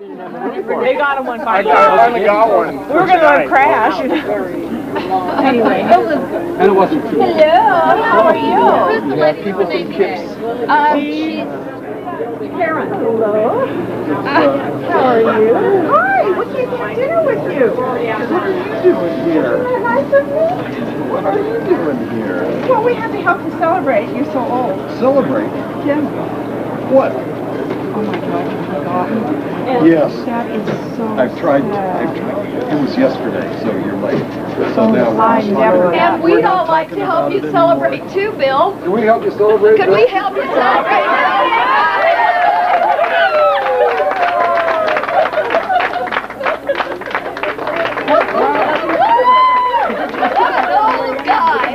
They got him one I finally. finally got one. We were gonna crash. Anyway. And it wasn't too bad. Hello, how are you? You have people from Kipp's. She's Karen. Hello. How are you? Hi, we're taking dinner with you. What are you doing here? Nice of you. What are you doing here? Well, we have to help you celebrate. You're so old. Celebrate? Yeah. What? Oh my God, you forgot. Yes. That is so I've tried. sad. It was yesterday, so you're late. So now I never. And we'd all like to help you celebrate too, Bill. Can we help you celebrate? Could we help you celebrate? Old guy.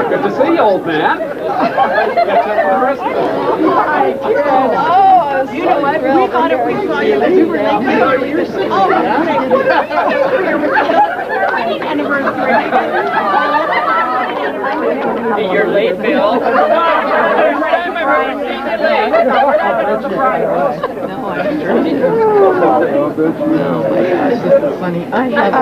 Good to see you, old man. Catch up for the rest of it. Oh, You know what? We thought if we saw you, we were late for your sister. Oh, wedding anniversary. You're late, Bill. Funny. I have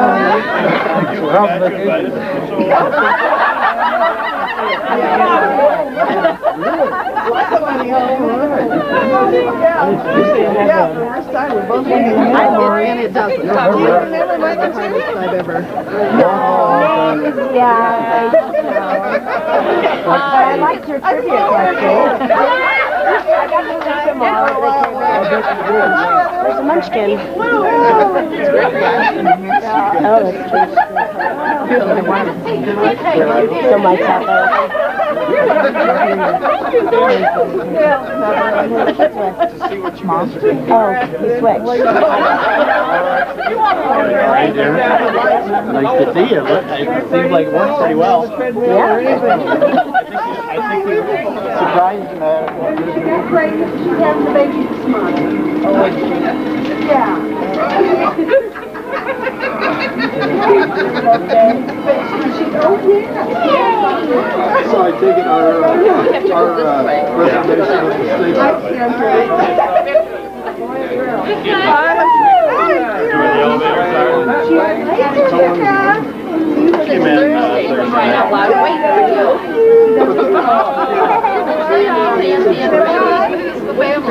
and it doesn't. Do you remember my hardest I've ever? Yeah. I liked your trivia question. There's a munchkin. Oh, that's cute. So much out there. Mom? Oh, you switched. Nice to see you. It seems like it worked pretty well. Yeah. I think you surprised Having the baby smile. Yeah. So I take it our resignation of the state.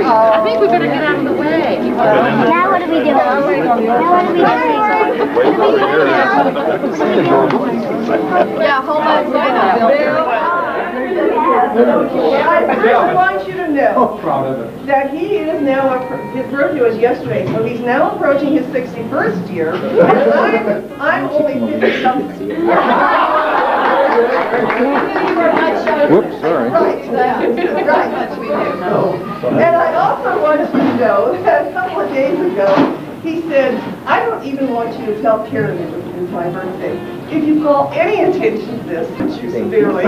I think we better get out of the way. Now what are we doing? Now what are we doing? Yeah, hold on. I want you to know that he is now, his birthday was yesterday, so he's now approaching his 61st year, and I'm only 50-something. Whoops, sorry. Right, right. And I also want you to know that a couple of days ago, he said, I don't even want you to tell Karen it was my birthday. If you call any attention to this, hurt you severely.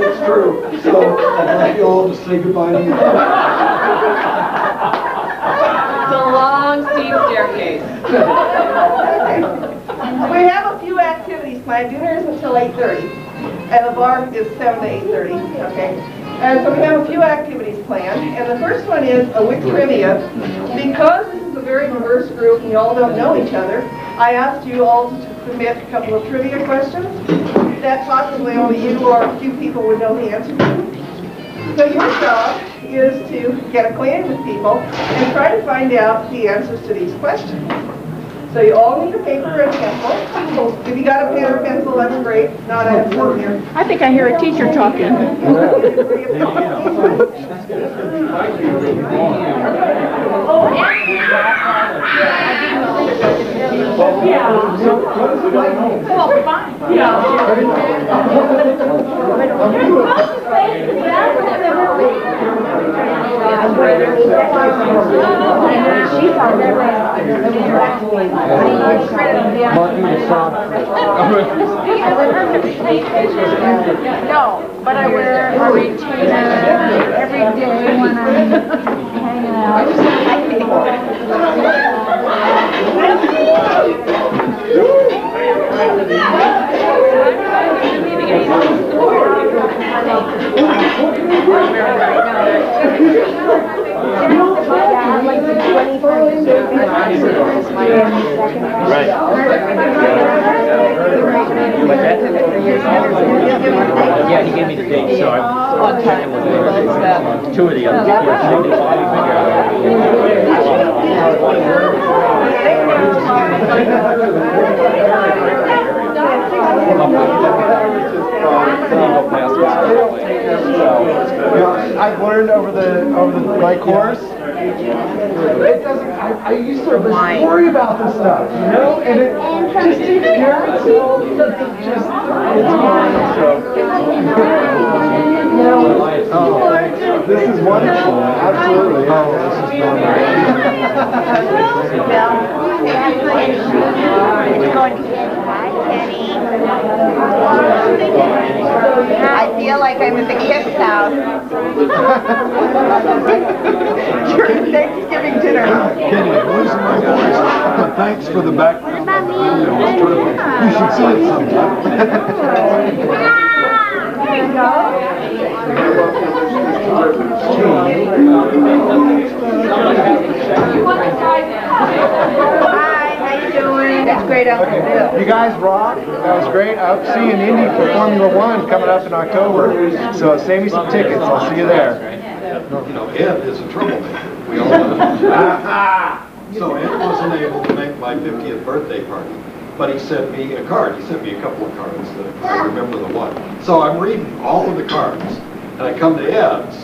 It's true. So I'd like you all to say goodbye to me. It's a long, steep staircase. We have a few activities planned. Dinner is until 8:30, and the bar is 7 to 8:30. Okay, and so we have a few activities planned. And the first one is a WIC trivia. Because this is a very diverse group and you all don't know each other, I asked you all to submit a couple of trivia questions that possibly only you or a few people would know the answer to. So your job is to get acquainted with people and try to find out the answers to these questions. So you all need a paper and pencil. If you got a pen or pencil, that's great. If not, I have one here. I think I hear a teacher talking. No, but I wear a retainer every day when I'm hanging out. Right. What's that? Yeah, he gave me the date, so I'm checking with two of the others. I've learned over my course. It doesn't. I used to worry about this stuff, you know, and it just takes care of itself. This is wonderful. Absolutely. It's going to get hi, Kenny. I feel like I'm at the Kipp house. During Thanksgiving dinner. Kenny, I'm losing my voice, but thanks for the background. You should see it sometime. There you go. Hi, how you doing? That's great, Uncle Bill. You guys rock. That was great. I hope to see you in Indy for Formula One coming up in October. So save me some tickets. I'll see you there. You know, Ed is a troublemaker. We all know. So Ed wasn't able to make my 50th birthday party, but he sent me a card. He sent me a couple of cards. I remember the one. So I'm reading all of the cards, and I come to Ed's,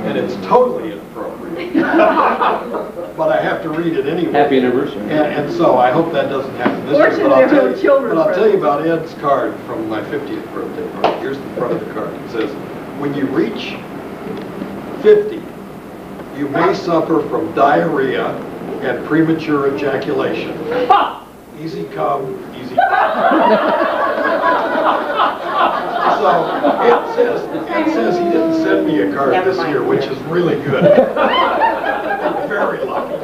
and it's totally inappropriate. But I have to read it anyway. Happy anniversary. And so I hope that doesn't happen this year. Fortunately, there are no children. But I'll tell you about Ed's card from my 50th birthday party. Here's the front of the card. It says, when you reach 50, you may suffer from diarrhea and premature ejaculation. Easy come, easy go. So it says he didn't send me a card this year, which is really good. Very lucky.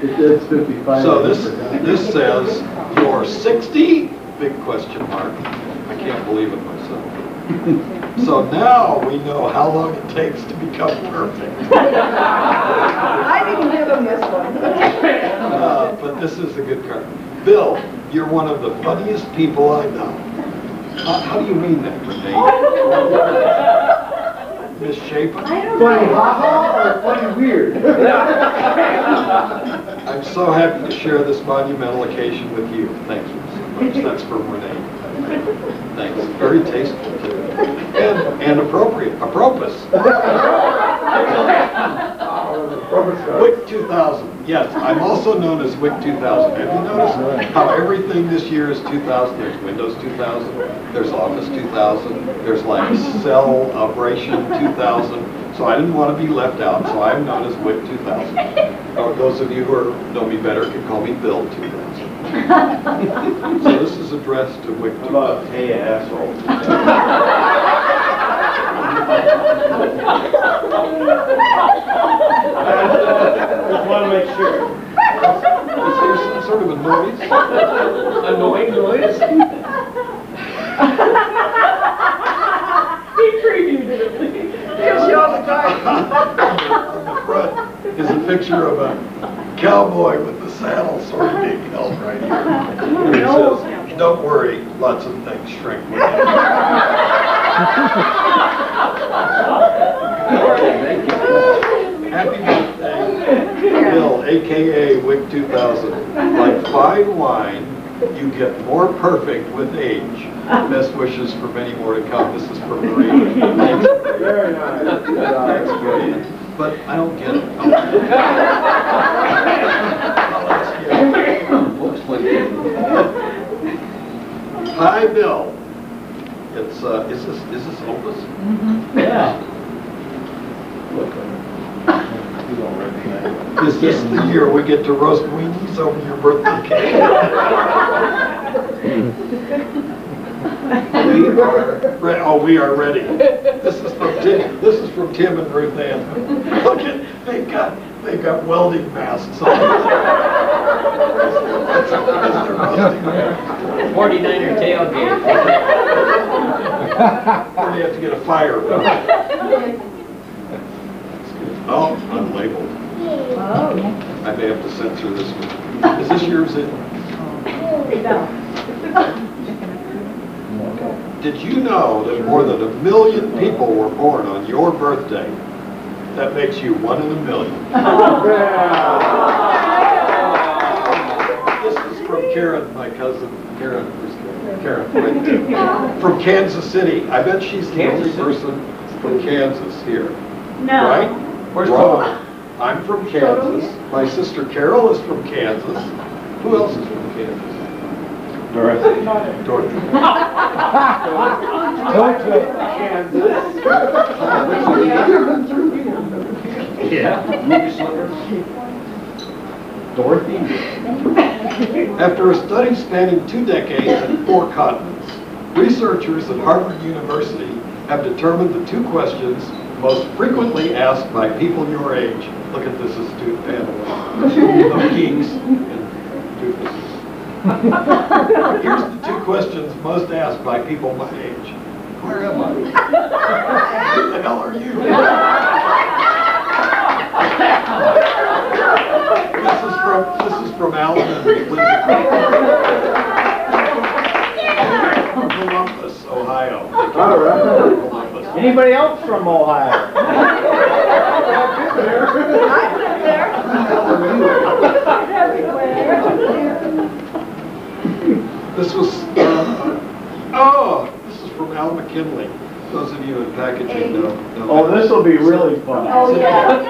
It's 55. So this says you're 60? Big question mark. I can't believe it myself. So now we know how long it takes to become perfect. I didn't give him this one. But this is a good card. Bill, you're one of the funniest people I know. How do you mean that, Renee? Misshapen? Funny haha or funny weird? I'm so happy to share this monumental occasion with you. Thank you so much. That's from Renee. Thanks. Very tasteful, too. And appropriate. Apropos. Wick 2000. Yes, I'm also known as Wick 2000. Have you noticed how everything this year is 2000? There's Windows 2000, there's Office 2000, there's like Celebration 2000. So I didn't want to be left out, so I'm known as Wick 2000. Or those of you who know me better can call me Bill 2000. So this is addressed to Wick 2000. Hey, asshole. Just want to make sure. Is there some sort of a noise? Annoying noise? He previewed it at least. He'll show the card. On the front is a picture of a cowboy with the saddle sort of being held right here. And it says, don't worry, lots of things shrink with you. Happy birthday, Bill, a.k.a. Wick 2000. Like fine wine, you get more perfect with age. Best wishes for many more to come. This is from Reno. Thanks. Very nice. Thanks, Reno. But I don't get it. Hi, Bill. It's is this Opus? Yeah. Is this the year we get to roast weenies over your birthday cake? We are ready. This is from Tim and Ruth Ann. Look at they've got welding masks on. 49er tailgate. Or you have to get a fire. Oh, unlabeled. I may have to censor this one. Is this yours? Did you know that more than 1 million people were born on your birthday? That makes you 1 in a million. This is from Karen, my cousin. Karen, where's Karen? Karen, right there. From Kansas City. I bet she's the only person from Kansas here. No. Right? Where's Wrong. I'm from Kansas. My sister Carol is from Kansas. Who else is from Kansas? Dorothy. Dorothy. Yeah. Dorothy. After a study spanning 2 decades and 4 continents, researchers at Harvard University have determined the 2 questions most frequently asked by people your age. Look at this astute panel of geeks and doofuses. Here's the 2 questions most asked by people my age. Where am I? Who the hell are you? This is from Alan and Elizabeth. Columbus, Ohio. All right. Columbus. Anybody else from Ohio? This was, this is from Al McKinley. Those of you in packaging know. Oh, this will be really fun. Oh, yeah.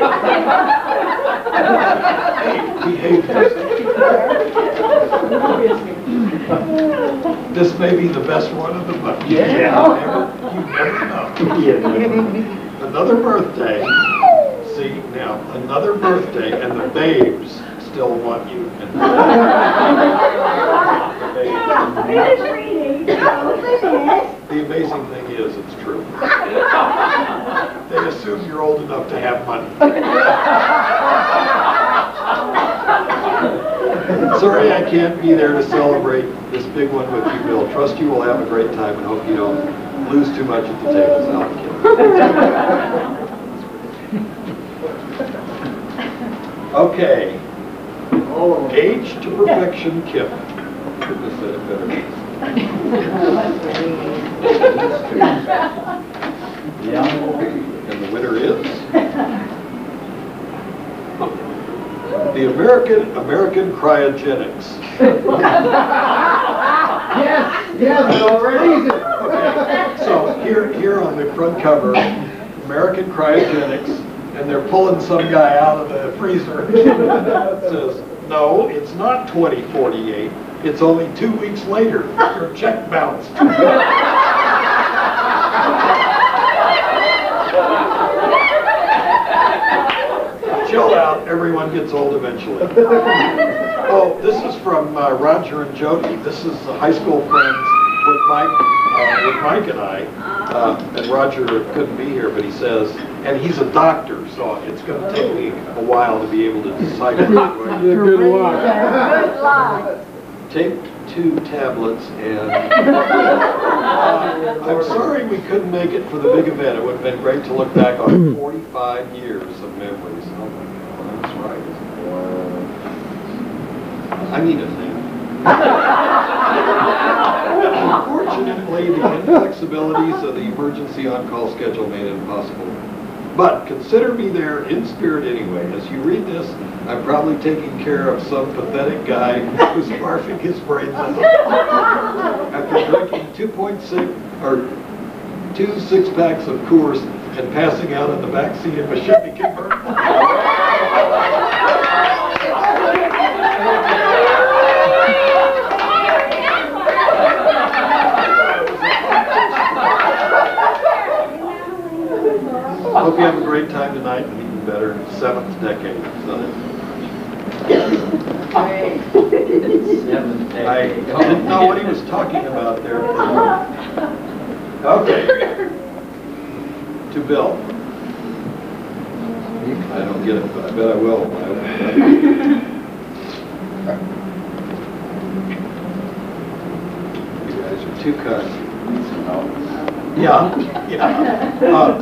Hey, behave yourself. This may be the best one of the bunch. Yeah. You never know. Another birthday. See, now, another birthday, and the babes still want you. Finish reading. The amazing thing is, it's true. They assume you're old enough to have money. Sorry I can't be there to celebrate this big one with you, Bill. Trust you will have a great time and hope you don't lose too much at the tables. Okay. Age to perfection, Kipp. Couldn't have said it better. Yeah. And the winner is the American Cryogenics. Yes, already. Okay, so here on the front cover, American Cryogenics, and they're pulling some guy out of the freezer. It says, no, it's not 2048. It's only 2 weeks later. Your check bounced. Chill out. Everyone gets old eventually. Oh, this is from Roger and Jody. This is high school friends with Mike and I. And Roger couldn't be here, but he says, and he's a doctor, so it's going to take me a while to be able to decipher. Good luck. Good luck. Take 2 tablets and I'm sorry we couldn't make it for the big event. It would have been great to look back on 45 years of memories. Oh my God, that's right. I need a nap. Unfortunately, the inflexibilities of the emergency on-call schedule made it impossible. But consider me there in spirit anyway. As you read this, I'm probably taking care of some pathetic guy who's barfing his brains out. After drinking 2 6-packs of Coors and passing out in the back seat of a Chevy convertible. I hope you have a great time tonight and even better, 7th decade. I didn't know what he was talking about there. Okay. To Bill. I don't get it, but I bet I will. You guys are too kind. Yeah.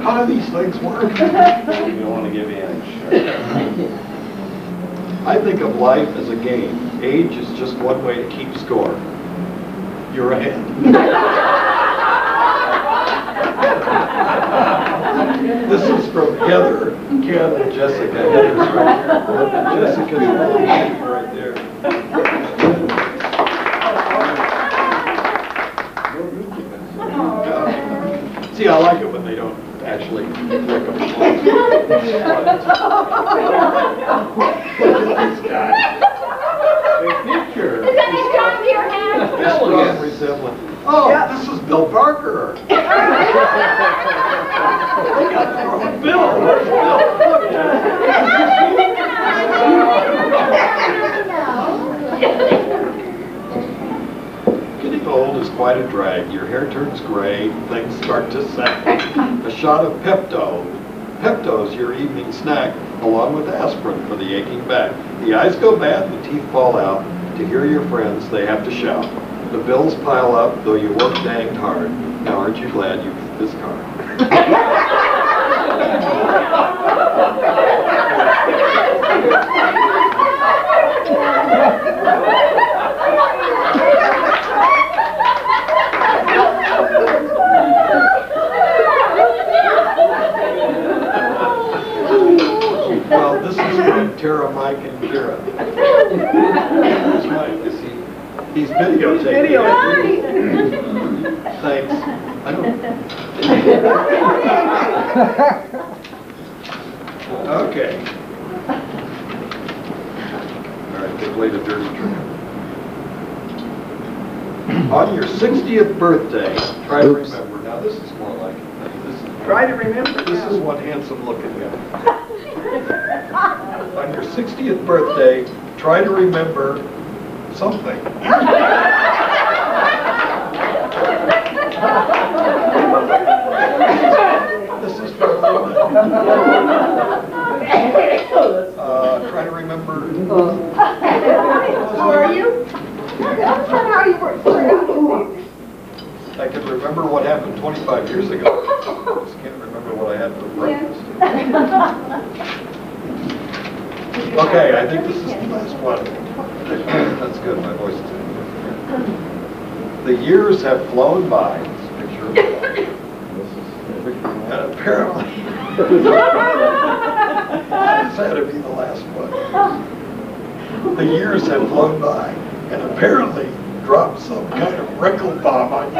How do these things work? You don't want to give in. I think of life as a game. Age is just one way to keep score. You're ahead. This is from Heather, Ken, and Jessica. Heather's right here. Jessica's right there. See, I like it when they don't actually click them. Look at this guy. Big picture. Is that his tongue to your hand? Strong resemblance. Oh, this is Bill Parker. They got the wrong Bill. Where's Bill? Getting old is quite a drag. Your hair turns gray, things start to sag. A shot of Pepto. Pepto's your evening snack, along with aspirin for the aching back. The eyes go bad, the teeth fall out. To hear your friends, they have to shout. The bills pile up, though you work danged hard. Now aren't you glad you get this car? Well, this is from Tara, Mike, and Kira. Where's Mike? Is he? He's videotaping. Thanks. I don't. Okay. All right, they played a dirty trick. On your 60th birthday, try to remember. Now this is more like Try to remember. this is one handsome looking guy. On your 60th birthday, try to remember something. This is for try to remember. How are you? How you were. I can remember what happened 25 years ago. I just can't remember what I had for breakfast. Okay, I think this is the last one. That's good, my voice is good. The years have flown by. This picture. And apparently, this had to be the last one. The years have flown by, and apparently dropped some kind of wrinkle bomb on you.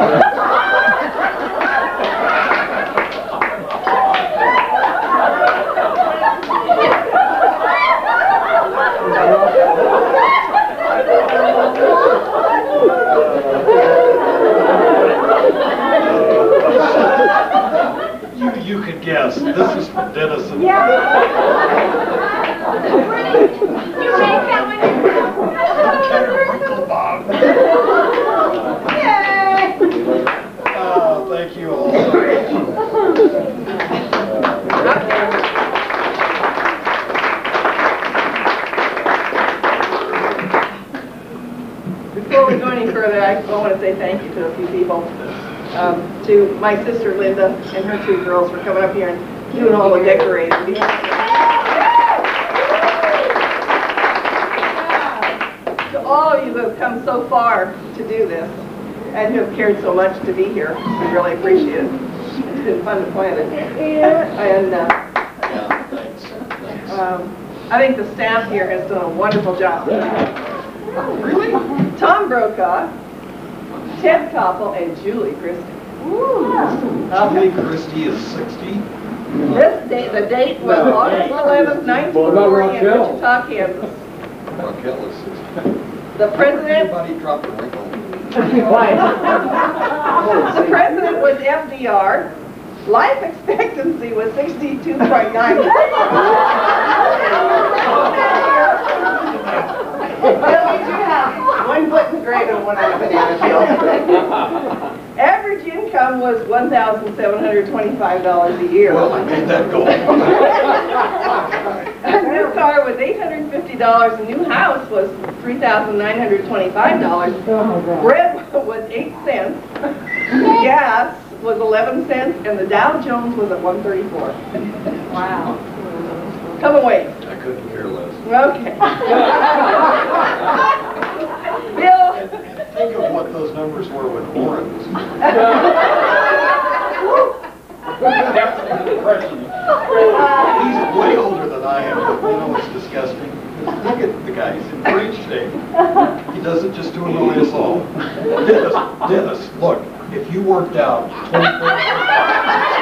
You could guess. This is from Dennis and You make that one. kind of wrinkle bomb. Yay! Thank you all. Before we go any further, I want to say thank you to a few people. To my sister Linda and her two girls for coming up here and doing all the decorating. To all of you who have come so far to do this and who have cared so much to be here, we really appreciate it. It's been fun to plan it. And I think the staff here has done a wonderful job. Really? Tom Brokaw, Ted Koppel, and Julie Christie. Julie Christie is 60. This date, the date was August 11th, 1940 in Wichita, Kansas. Raquel is 60. The president, Everybody dropped a wrinkle. the president was FDR. Life expectancy was 62.9. One foot in the grave and one on a banana peel. Average income was $1,725 a year. Well, I made that goal. A new car was $850. A new house was $3,925. Bread was 8 cents. Gas was 11 cents, and the Dow Jones was at 134. Wow. Come away. I couldn't care less. Okay. Bill. Think of what those numbers were when Oren was here. He's way older than I am, but you know what's disgusting? Look at the guy, he's in great shape. He does it just to annoy us all. Dennis, look, if you worked out 24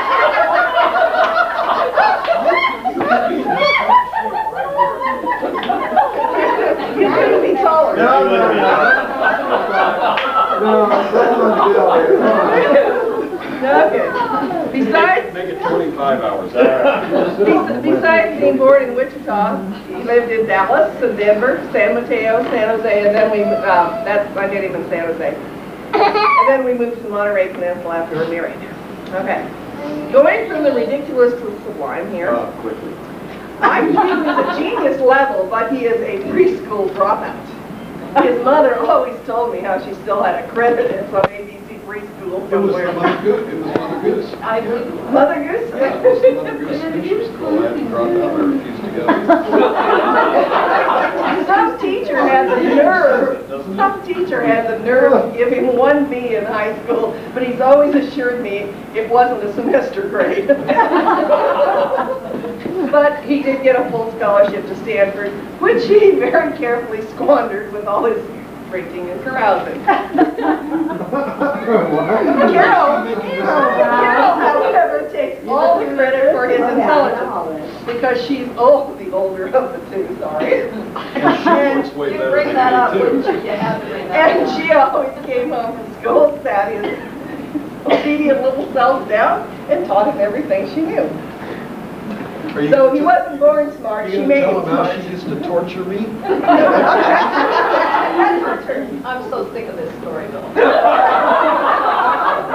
You couldn't be taller. No. Okay. Besides, make it 25 hours. besides being born in Wichita, he lived in Dallas and Denver, San Mateo, San Jose, and then I did him in San Jose. And then we moved to the Monterey Peninsula after we were married. Okay. Going from the ridiculous to the sublime here. Quickly. I think he's a genius level, but he is a preschool dropout. His mother always told me how she still had a credit in some ABC preschool It was somewhere. Mother Goose. It was Mother Goose. Mother Goose? Yeah, it was Mother Goose Mystery School. I had to drop out. I refused to go. Some teacher had the nerve to give him 1B in high school, but he's always assured me it wasn't a semester grade. But he did get a full scholarship to Stanford, which he very carefully squandered with all his drinking and carousing. Carol, however, takes all the credit for his intelligence because she's the older of the two, sorry. And she way better Bring than that me, up, too. wouldn't you? You have to bring that And she always came home from school, sat his obedient little self down, and taught him everything she knew. Are you So gonna he wasn't born smart, Are she you made going him to tell him smart. how she used to torture me? I'm so sick of this story, Bill.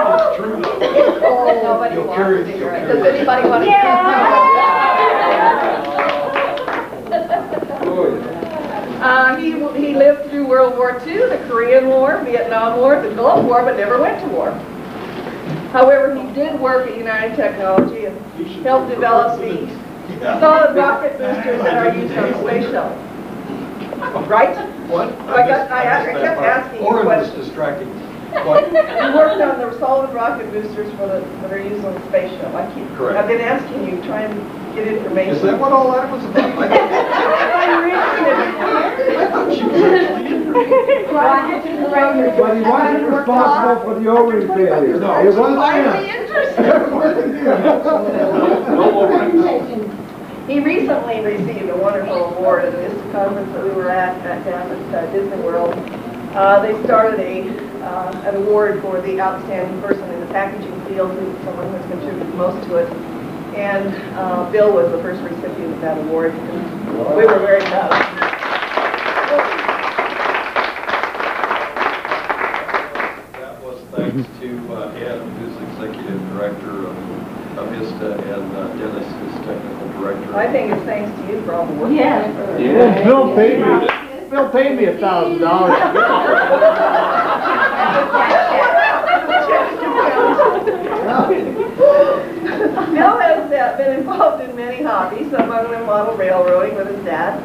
It's true, though. Nobody You'll wants carry to it, hear you'll it. carry Does it. anybody want to He lived through World War II, the Korean War, Vietnam War, the Gulf War, but never went to war. However, he did work at United Technology and helped develop the solid rocket boosters that are used on the space shuttle. Right? What? I kept asking you Oren was questions. distracting. What? He worked on the solid rocket boosters that are used on the space shuttle. Correct. I've been asking you, trying to get information. Is that what all that was about? I thought she was actually interested. But he wasn't responsible for the ovary failure. No, It wasn't Finally him. interested. It wasn't him. He recently received a wonderful award at this conference that we were at down at Disney World. They started an award for the outstanding person in the packaging field, who's someone who's contributed most to it. And Bill was the first recipient of that award. And we were very proud. That was thanks to Ed, who's executive director of ISTA, and Dennis, who's technical director. I think it's thanks to you for all the work. Yeah, Bill paid me. Bill paid me $1,000. Bill has been involved in many hobbies, among them model railroading with his dad,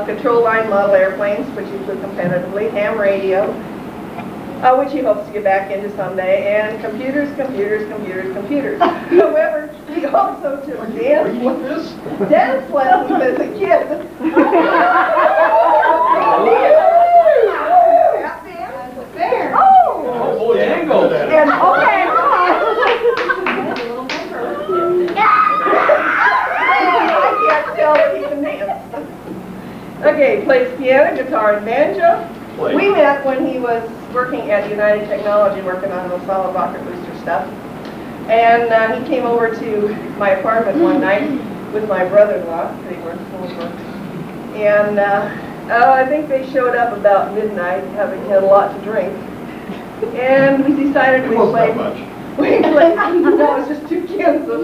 control line model airplanes, which he flew competitively, ham radio, which he hopes to get back into someday, and computers. However, he also took Are you with this? dance lessons as a kid. Oh, Django. And I can't tell that he can dance. Okay, he plays piano, guitar, and banjo. We met when he was working at United Technology, working on the solid rocket booster stuff. And he came over to my apartment one night with my brother-in-law, they were over. And I think they showed up about midnight, having had a lot to drink. And we decided It we'd wasn't play. that much. We played. No, it was just 2 cans of. I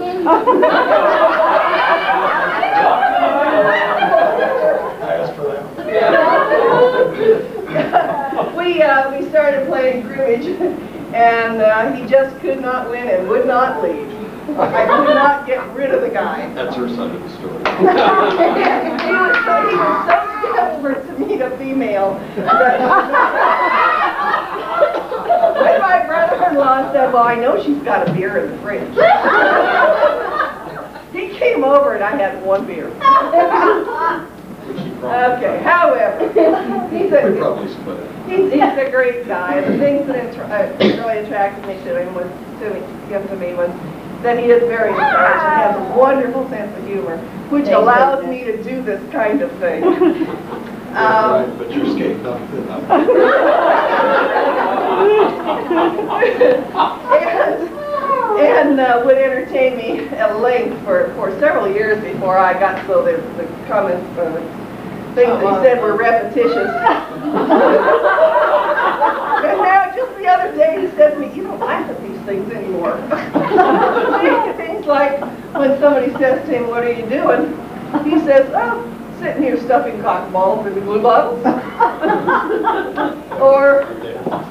asked for that. We started playing cribbage, and he just could not win and would not leave. I could not get rid of the guy. That's her side of the story. He was so desperate to meet a female that when my brother-in-law said, well, I know she's got a beer in the fridge. He came over and I had one beer. Okay, however, We probably split it. he's a great guy. The things that really attracted me to him was that he is very intelligent, has a wonderful sense of humor, which allows me to do this kind of thing. Right, but your skate not fit enough. and would entertain me at length for several years before I got so the comments, things that he said were repetitious. And now, just the other day, he said to me, you don't laugh at these things anymore. Things like when somebody says to him, what are you doing? He says, oh, sitting here stuffing cotton balls in the glue bottles. Or,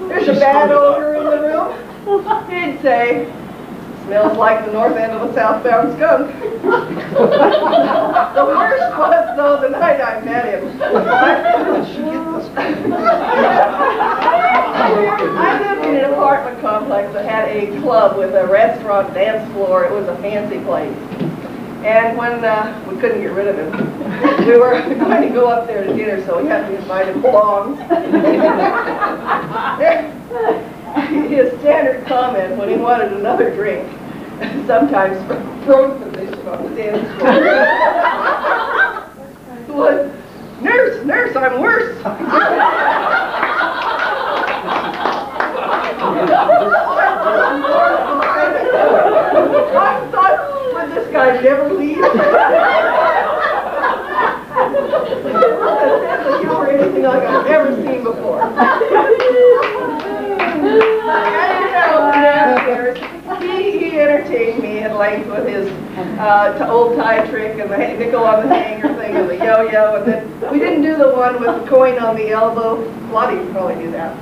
there's a bad odor in the room. He'd say, smells like the north end of a southbound skunk. The worst was, though, the night I met him. I lived in an apartment complex that had a club with a restaurant, dance floor. It was a fancy place. And when we couldn't get rid of him, we were going to go up there to dinner, so we had to invite him along. His standard comment when he wanted another drink, sometimes from prone position on the dance floor, was, nurse, I'm worse. I thought, would this guy never leave? It wasn't a sense of humor or anything like I've ever seen before. He entertained me at length with his old tie trick and the nickel on the hanger thing and the yo-yo, and then we didn't do the one with the coin on the elbow. A lot of you probably do that.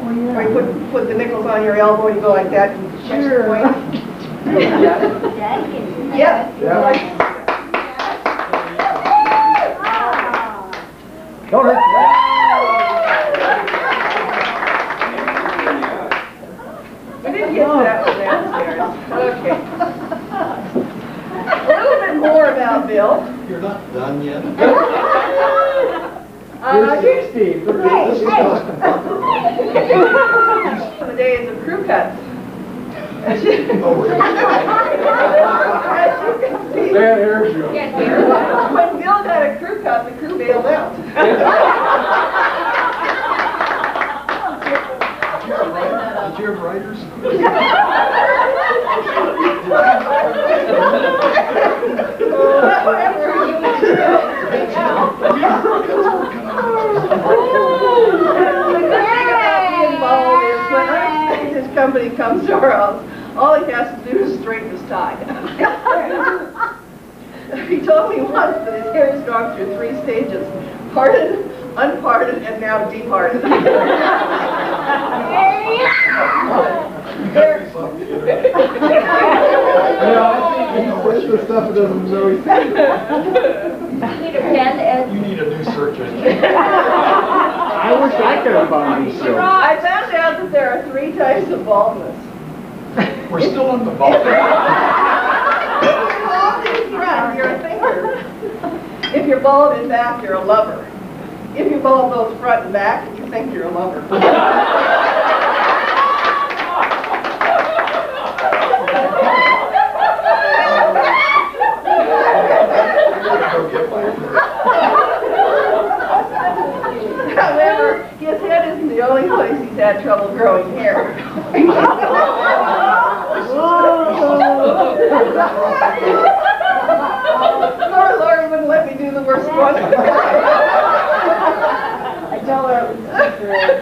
Where you put the nickels on your elbow and you go like that and catch the coin. Yeah. Don't hurt. We didn't get to that one downstairs. Okay. A little bit more about Bill. You're not done yet. You're 60. This is just The days of crew cuts. As you can see, Bad air show. when Bill got a crew cut, the crew bailed out. Did you have writers? His company comes to our house, all he has to do is straighten his tie. He told me once that his hair has gone through 3 stages: parted, unparted, and now departed. I think he says the stuff that doesn't really say. You need a new search engine. I wish I could have found these shows. I found out that there are 3 types of baldness. We're still on the ball. If you're bald in front, you're a thinker. If you're bald in back, you're a lover. If you're bald both front and back, you think you're a lover. However, his head isn't the only place he's had trouble growing hair. Poor Lori wouldn't let me do the worst one. I told her it was secret.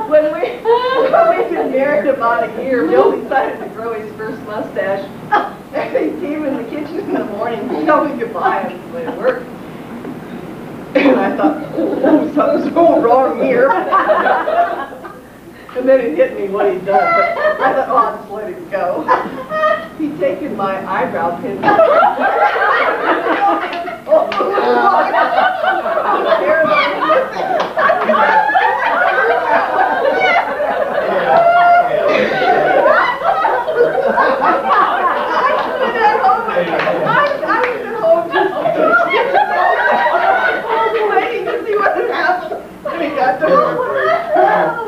When we'd been married about a year, Bill decided to grow his first mustache. And he came in the kitchen in the morning and told me goodbye and went to work. And I thought, oh, something's going wrong here. And then it hit me what he'd done. But I thought, oh, I'll just let it go. He'd taken my eyebrow pin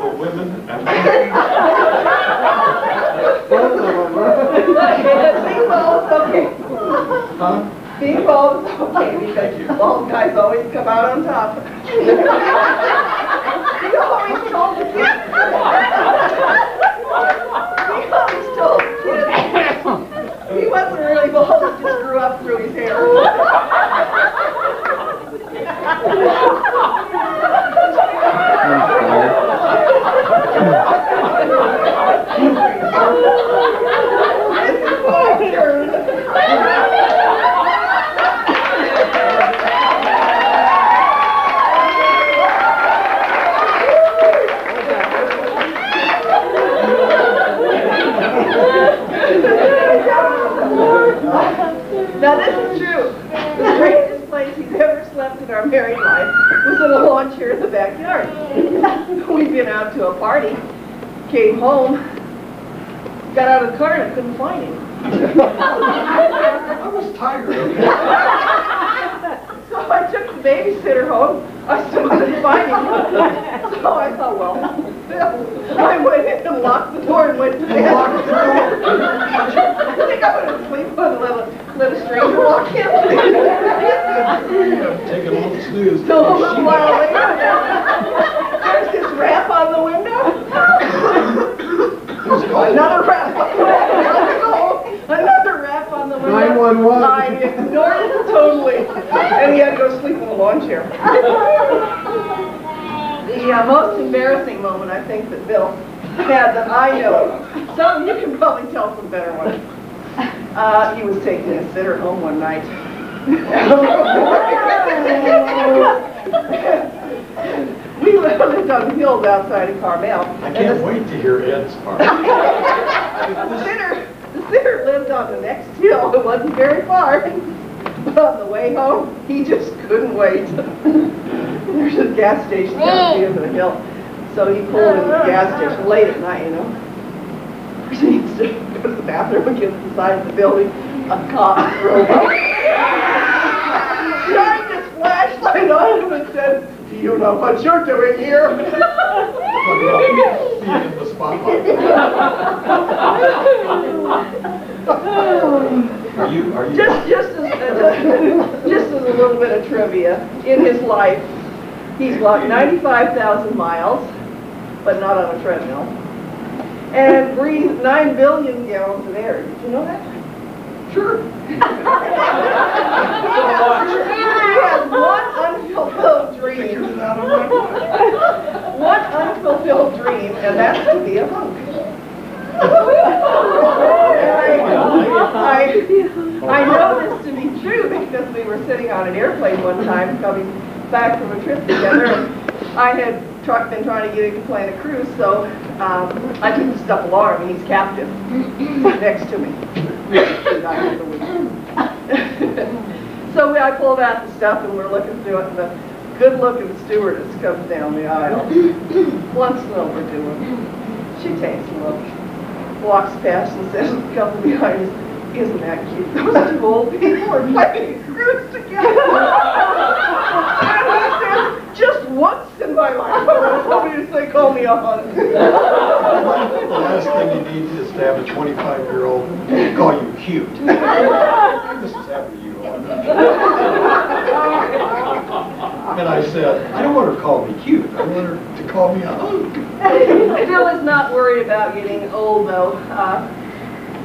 The women and Being bald is okay. huh? Being bald is okay because bald guys always come out on top. He always told the kids. He always told the kids. He wasn't really bald, he just grew up through his hair. This is my turn. Now this is true. The strangest place he's ever slept in our married life was in a lawn chair in the backyard. We'd been out to a party, came home, got out of the car and I couldn't find him. I was tired of it. So I took the babysitter home. I still couldn't find him. So I thought, well, I went in and locked the door and went to bed. I think I would have sleep and let a stranger walk in. Take a little snooze. So a little while later, there's this rap on the window. Another rap on the window. Another rap on the window. 911. I ignored it totally. And he had to go sleep in a lawn chair. The most embarrassing moment I think that Bill had that I know. Some you can probably tell some better ones. He was taking a sitter home one night. We lived on hills outside of Carmel. I can't wait to hear Ed's part. The sitter lived on the next hill. It wasn't very far. But on the way home, he just couldn't wait. There's a gas station down the end of the hill. So he pulled into the gas station late at night, you know. He needs to go to the bathroom and get inside the building. A cop drove up. Shined his flashlight on him and said, "Do you know what you're doing here?" Being in the spotlight. Are you? Just as a little bit of trivia, in his life, he's walked 95,000 miles, but not on a treadmill, and breathed 9 billion gallons of air. Did you know that? Sure. He has one unfulfilled dream. One unfulfilled dream, and that's to be a monk. I know this to be true because we were sitting on an airplane one time coming back from a trip together, and I had been trying to get him to plan a cruise, so I took the stuff along, and he's captain next to me. So I pulled out the stuff, and we're looking through it, and the good-looking stewardess comes down the aisle. Wants to know what we're doing. She takes a look, walks past and says, a couple behind us, "Isn't that cute? Those two old people are planning a cruise together." And he says, "Just once in my life, I want somebody to say, call me a hunk." The last thing you need is to have a 25-year-old call you cute. This is happening to you. And I said, I don't want her to call me cute. I want her to call me a hunk. Bill is not worried about getting old, though.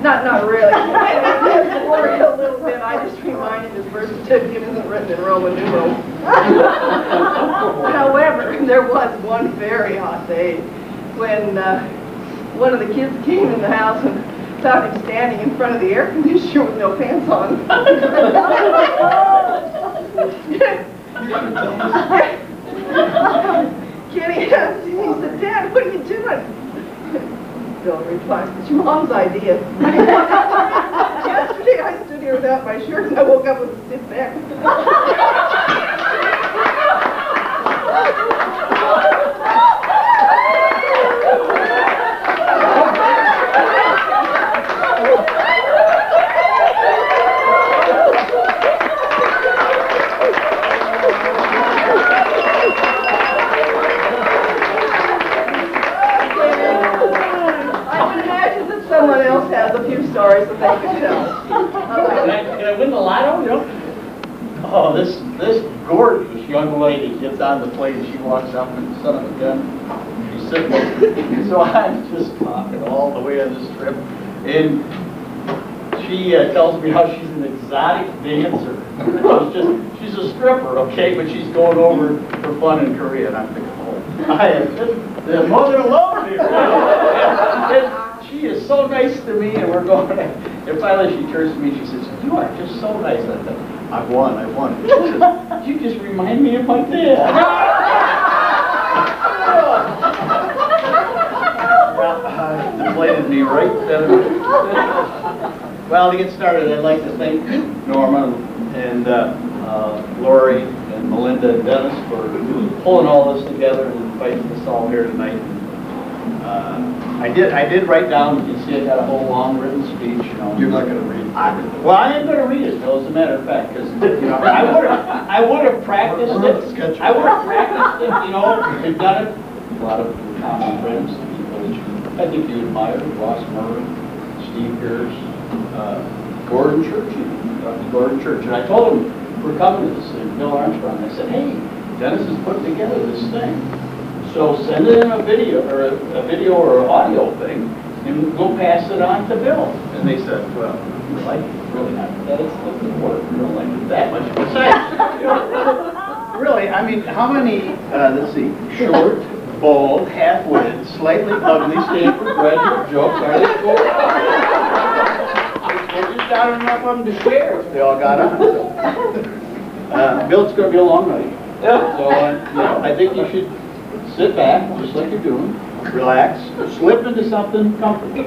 Not really. He's worried a little bit. I just reminded his birth certificate isn't written in Roman numerals. However, there was one very hot day when one of the kids came in the house and found him standing in front of the air conditioner with no pants on. Kenny asked him, he said, "Dad, what are you doing?" Bill replied, "It's your mom's idea." Yesterday I stood here without my shirt and I woke up with a stiff this gorgeous young lady gets on the plane, she walks up and son of a gun, she's sitting there. So I'm just talking all the way on this trip, and she tells me how she's an exotic dancer. She's a stripper, okay, but she's going over for fun in Korea, and I'm thinking, oh, I am just the mother alone here. And she is so nice to me, and we're going, and finally she turns to me and she says, you are just so nice. I thought, I've won. She says, you just remind me of my dad. Deflated me right then. Well, to get started, I'd like to thank Norma and Lori and Melinda and Dennis for pulling all this together and inviting us all here tonight. I did write down, you can see I got a whole long written speech. You know. You're not going to read it. Well, I am going to read it, though, as a matter of fact, because I would have practiced it. I would have practiced it, you know, we've done it. A lot of common friends, people that I think you admire, Ross Murray, Steve Pierce, Gordon Church, Dr. Gordon Church. And I told him, we're coming to this thing, Bill Armstrong. I said, hey, Dennis is putting together this thing. So send in a video or an audio thing, and we'll pass it on to Bill. And they said, well, we like it, really not. That is the work. We don't like it that much. Besides, really, I mean, how many, let's see, short, bald, half-witted, slightly ugly Stanford graduate jokes are there for? There's just not enough of them to share if they all got on. Bill, it's going to be a long night. So, you know, I think you should sit back, just like you're doing, relax, slip into something comfortable.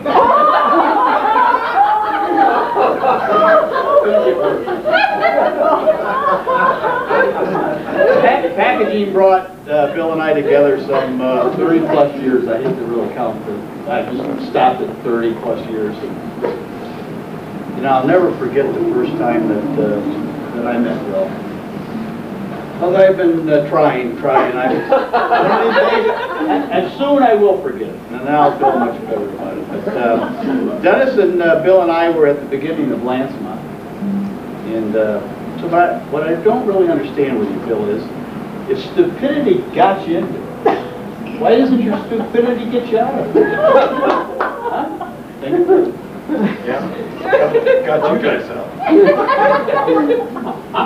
Packaging brought Bill and I together some 30 plus years. I hate to really count, but I just stopped at 30 plus years. And, you know, I'll never forget the first time that I met Bill. Well, I've been trying. And soon I will forget it, and then I'll feel much better about it. But Dennis and Bill and I were at the beginning of Lancemont. And so what I don't really understand with you, Bill, is if stupidity got you into it, why doesn't your stupidity get you out of it? Huh? Think of it. Yeah, got you guys out.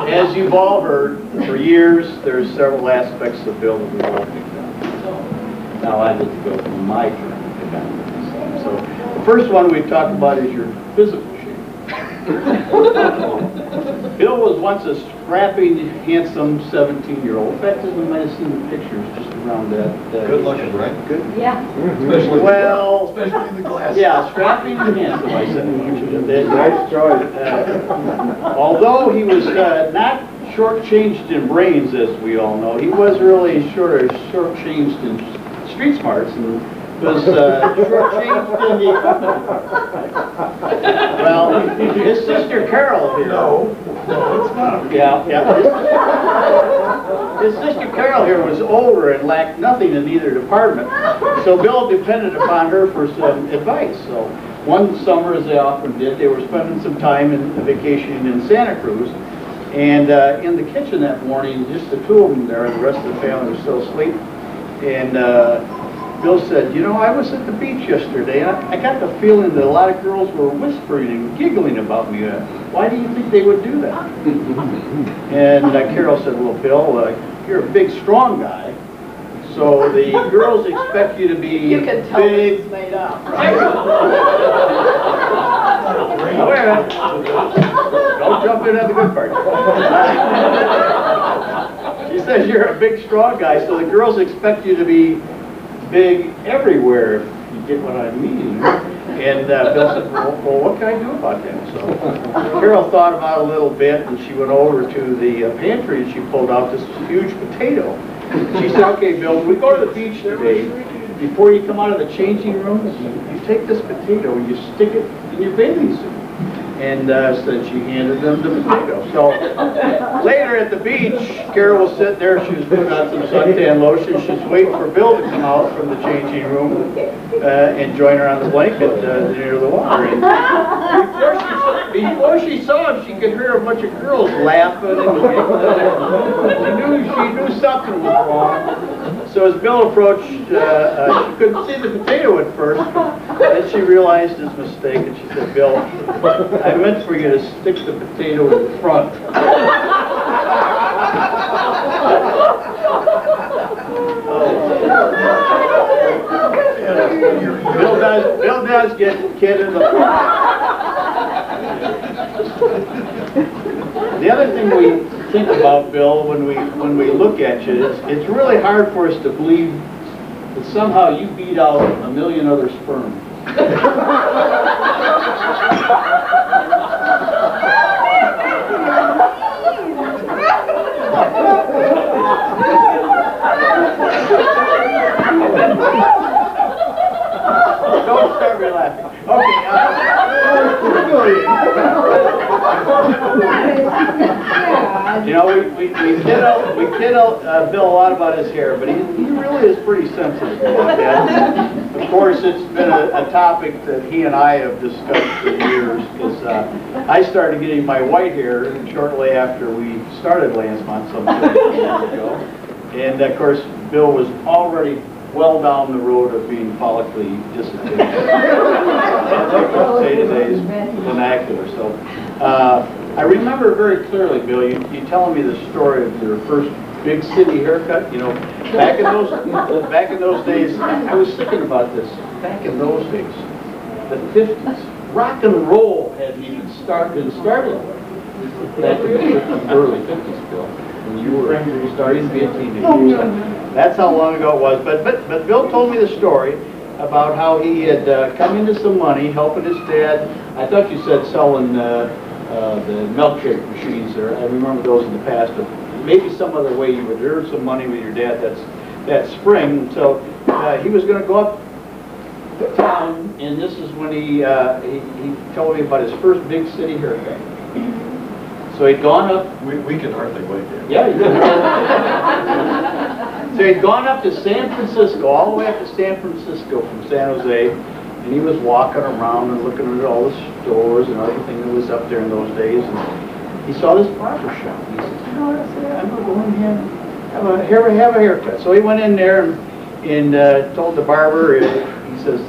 As you've all heard, for years, there's several aspects of Bill that we've all picked up. So now I get to go through my turn to pick on this thing. So the first one we've talked about is your physical shape. Bill was once a strapping, handsome 17-year-old. In fact, we might have seen the pictures just around that. Good looking, right? Good. Yeah. Especially, well, especially in the glasses. Yeah, strapping and handsome, I said. Nice choice. Although he was not shortchanged in brains, as we all know, he was really shortchanged in street smarts and was shortchanged in the equipment. Well, his sister Carol here. No, it's not. Yeah. His sister Carol here was older and lacked nothing in either department, so Bill depended upon her for some advice. So one summer, as they often did, they were spending some time in vacation in Santa Cruz, and in the kitchen that morning, just the two of them there, and the rest of the family was still asleep, and Bill said, you know, I was at the beach yesterday, and I got the feeling that a lot of girls were whispering and giggling about me. Why do you think they would do that? And Carol said, well, Bill, you're a big, strong guy, so the girls expect you to be You can tell big. it's made up. Don't jump in at the good part. She says you're a big, strong guy, so the girls expect you to be big everywhere, if you get what I mean. And Bill said, well, what can I do about that? So Carol thought about it a little bit, and she went over to the pantry, and she pulled out this huge potato. She said, okay, Bill, when we go to the beach today, before you come out of the changing rooms, you take this potato and you stick it in your bathing suit. And said she handed them the potato. So later at the beach, Carol was sitting there. She was putting on some suntan lotion. She was waiting for Bill to come out from the changing room and join her on the blanket near the water. And before she saw him, she could hear a bunch of girls laughing, and she knew something was wrong. So as Bill approached, she couldn't see the potato at first, then she realized his mistake, and she said, "Bill, I meant for you to stick the potato in the front." Bill does get the kid in the front. The other thing we think about, Bill, when we look at you, it's really hard for us to believe that somehow you beat out a million other sperm. Don't start me laughing. Okay. You know, we kid Bill a lot about his hair, but he really is pretty sensitive about that. Of course, it's been a topic that he and I have discussed for years, because I started getting my white hair shortly after we started Lancemont some 30 years ago. And of course, Bill was already well down the road of being follically dissipated. Say today's vernacular. So I remember very clearly, Bill, you telling me the story of your first big city haircut. You know, back in those days, I was thinking about this. Back in those days, the 50s, rock and roll hadn't even been started. Back in the early 50s, Bill. When you were starting to be a teenager. That's how long ago it was. But Bill told me the story about how he had come into some money helping his dad. I thought you said selling the milkshake machines there. I remember those in the past. But maybe some other way you would earn some money with your dad that spring. So he was going to go up to town, and this is when he told me about his first big city haircut. So he'd gone up. We can hardly wait there. Yeah, he did. So he'd gone up to San Francisco, all the way up to San Francisco from San Jose, and he was walking around and looking at all the stores and everything that was up there in those days. And he saw this barber shop. He said, "You know what? I'm going to go in here and have a haircut." So he went in there and told the barber. He says,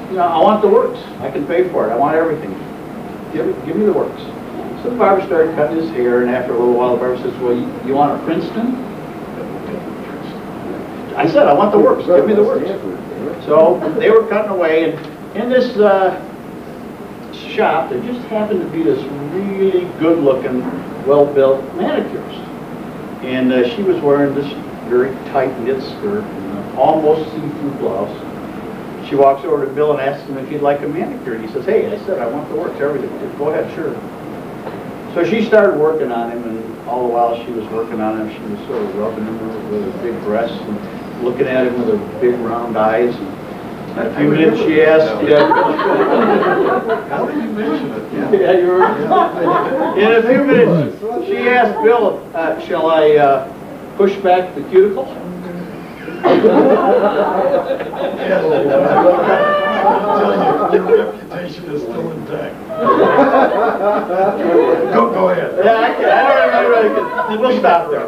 "You know, I want the works. I can pay for it. I want everything. Give me the works." So the barber started cutting his hair, and after a little while, the barber says, "Well, you want a Princeton?" I said, "I want the works. Give me the works." So they were cutting away, and in this shop, there just happened to be this really good-looking, well-built manicurist. And she was wearing this very tight knit skirt and almost see-through blouse. She walks over to Bill and asks him if he'd like a manicure. And he says, "Hey," I said, "I want the works, everything." "Go ahead, sure." So she started working on him, and all the while she was working on him, she was sort of rubbing him with her big breasts and looking at him with her big round eyes. And in a few minutes she asked, How did you mention it? yeah, you were. In a few minutes she asked Bill, "Shall I push back the cuticles?" I'm telling you, your reputation is still intact. Go ahead. Yeah, I don't remember. We'll stop there.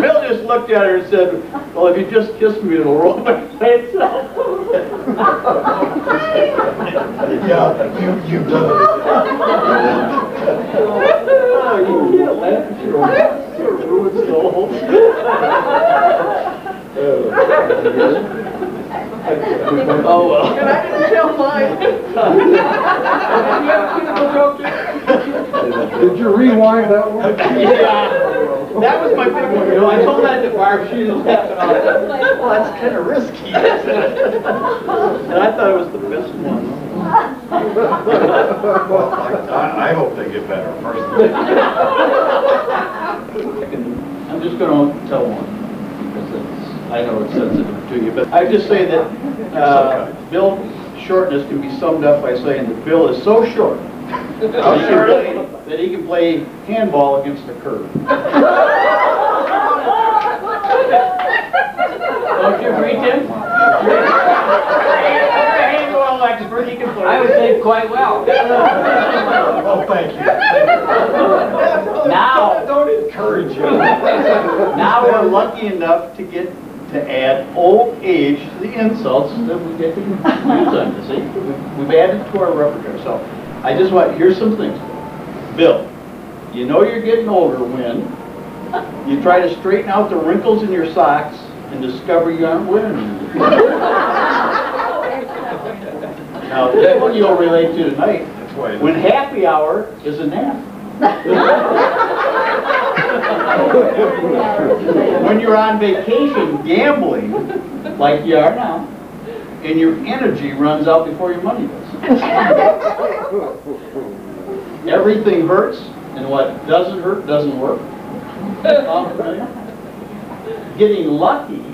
Bill just looked at her and said, "Well, if you just kiss me, it'll roll by itself." Yeah, you've done it. Oh, you can't laugh at your own. Sort of ruins the whole. Oh, well. And I didn't tell mine. Did you rewind that one? Yeah, that was my big one. You know, I told that to Barb. She didn't laugh at all. Well, that's kind of risky. And I thought it was the best one. Well, I hope they get better personally. I'm just going to tell one, because I know it's sensitive to you, but I just say that Bill's shortness can be summed up by saying that Bill is so short that he can play handball against the curb. Don't you agree, Tim? Handball like Bernie can put it. I was saying quite well. Oh, thank you. Now, Don't encourage you. now we're lucky enough to get to add old age to the insults that we get to use on, you see? We've added to our repertoire. So I just want, here's some things. Bill, you know you're getting older when you try to straighten out the wrinkles in your socks and discover you aren't wearing them. Now, this one you'll relate to tonight. When happy hour is a nap. When you're on vacation gambling, like you are now, and your energy runs out before your money does. Everything hurts, and what doesn't hurt doesn't work. Getting lucky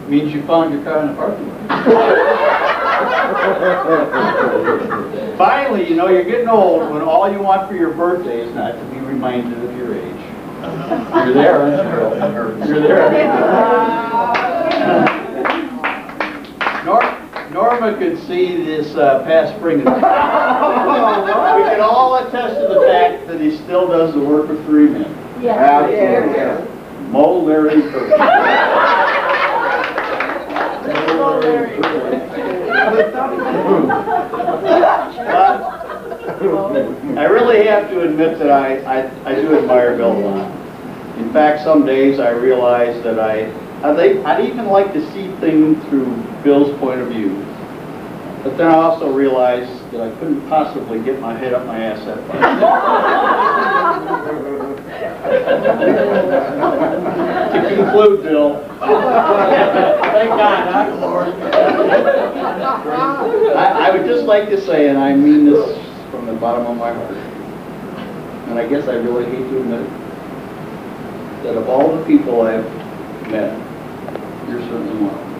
means you found your car in the parking lot. Finally, you know you're getting old when all you want for your birthday is not to be reminded of your age. You're there, aren't you, Earl? You're there. Norma could see this past spring. We can all attest to the fact that he still does the work of 3 men. Yeah. Mo, Larry, Kurt. I really have to admit that I do admire Bill a lot. In fact, some days I realize that I'd even like to see things through Bill's point of view. But then I also realized that I couldn't possibly get my head up my ass that far. To conclude, Bill, thank God, huh? I would just like to say, and I mean this from the bottom of my heart, and I guess I really hate to admit it, that of all the people I've met, you're certainly one of them.